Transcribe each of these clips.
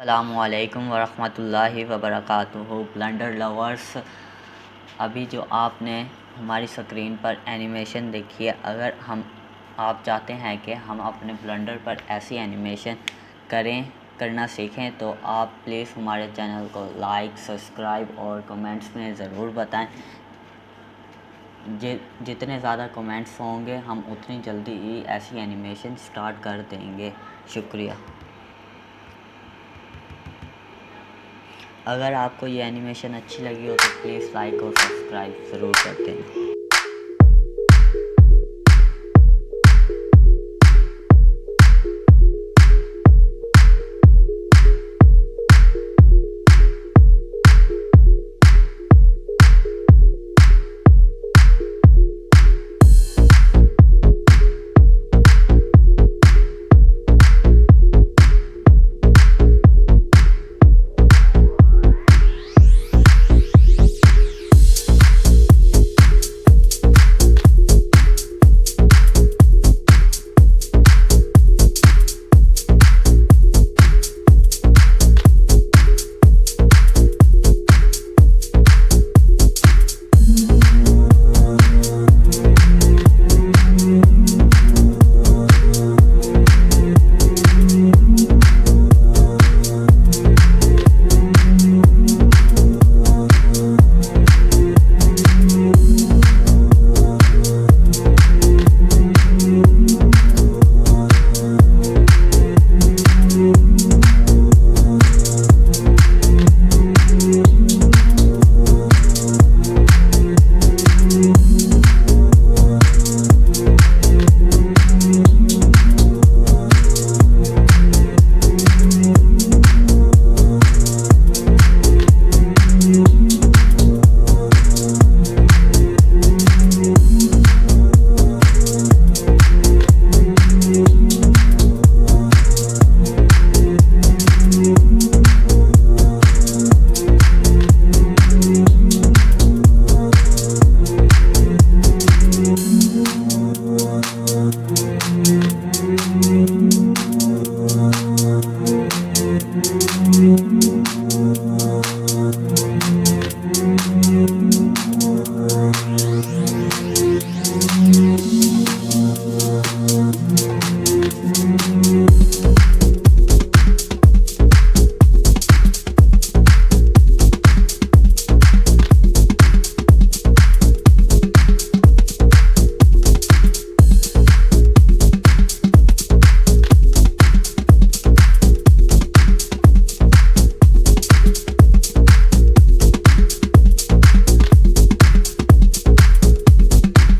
अस्सलामुअलैकुम वरहमतुल्लाहि वबरकातुहू। Blender lovers, अभी जो आपने हमारी स्क्रीन पर एनिमेशन देखी है, अगर आप चाहते हैं कि हम अपने ब्लेंडर पर ऐसी एनिमेशन करना सीखें तो आप प्लीज़ हमारे चैनल को लाइक, सब्सक्राइब और कमेंट्स में ज़रूर बताएं। जितने ज़्यादा कमेंट्स होंगे हम उतनी जल्दी ही ऐसी एनिमेशन स्टार्ट कर देंगे। शुक्रिया। अगर आपको ये एनिमेशन अच्छी लगी हो तो प्लीज़ लाइक और सब्सक्राइब ज़रूर कर देना।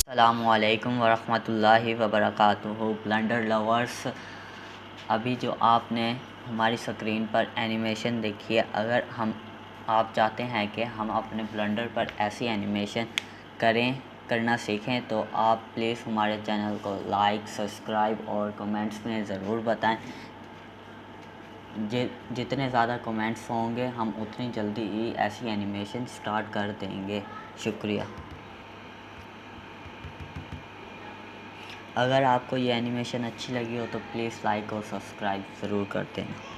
अस्सलामुअलैकुम वरहमतुल्लाहि वबरकातुहू। ब्लेंडर लवर्स, अभी जो आपने हमारी स्क्रीन पर एनिमेशन देखी है, अगर आप चाहते हैं कि हम अपने ब्लेंडर पर ऐसी एनिमेशन करना सीखें तो आप प्लीज़ हमारे चैनल को लाइक, सब्सक्राइब और कमेंट्स में ज़रूर बताएं। जितने ज़्यादा कमेंट्स होंगे हम उतनी जल्दी ही ऐसी एनिमेशन स्टार्ट कर देंगे। शुक्रिया। अगर आपको ये एनिमेशन अच्छी लगी हो तो प्लीज़ लाइक और सब्सक्राइब ज़रूर कर देना।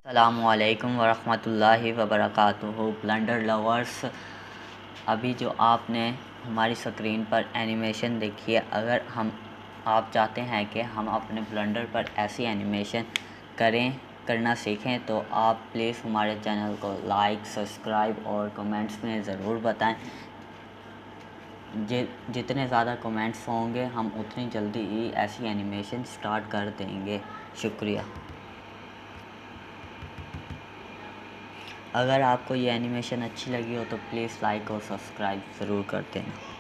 अस्सलामुअलैकुम वरहमतुल्लाहि वबरकातुहू। ब्लेंडर लवर्स, अभी जो आपने हमारी स्क्रीन पर एनिमेशन देखी है, अगर आप चाहते हैं कि हम अपने ब्लेंडर पर ऐसी एनिमेशन करना सीखें तो आप प्लीज़ हमारे चैनल को लाइक, सब्सक्राइब और कमेंट्स में ज़रूर बताएं। जितने ज़्यादा कमेंट्स होंगे हम उतनी जल्दी ही ऐसी एनिमेशन स्टार्ट कर देंगे। शुक्रिया। अगर आपको ये एनिमेशन अच्छी लगी हो तो प्लीज़ लाइक और सब्सक्राइब ज़रूर कर देना।